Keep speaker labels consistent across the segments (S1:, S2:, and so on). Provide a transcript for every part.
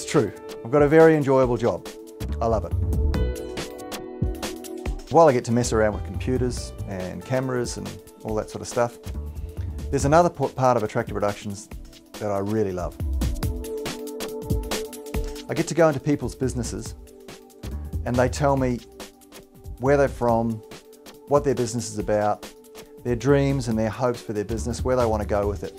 S1: It's true. I've got a very enjoyable job. I love it. While I get to mess around with computers and cameras and all that sort of stuff, there's another part of Attractive Productions that I really love. I get to go into people's businesses and they tell me where they're from, what their business is about, their dreams and their hopes for their business, where they want to go with it.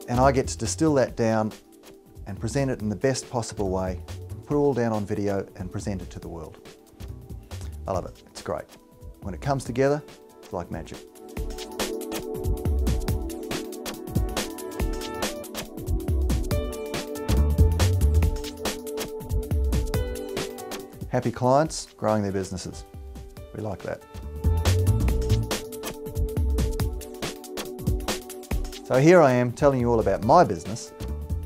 S1: And I get to distill that down and present it in the best possible way, put it all down on video and present it to the world. I love it, it's great. When it comes together, it's like magic. Happy clients, growing their businesses. We like that. So here I am telling you all about my business,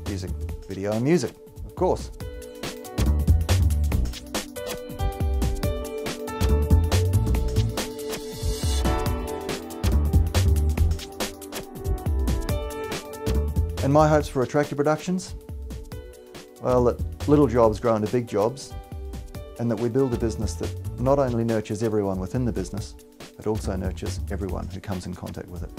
S1: using video and music, of course. And my hopes for Attractive Productions? Well, that little jobs grow into big jobs, and that we build a business that not only nurtures everyone within the business, but also nurtures everyone who comes in contact with it.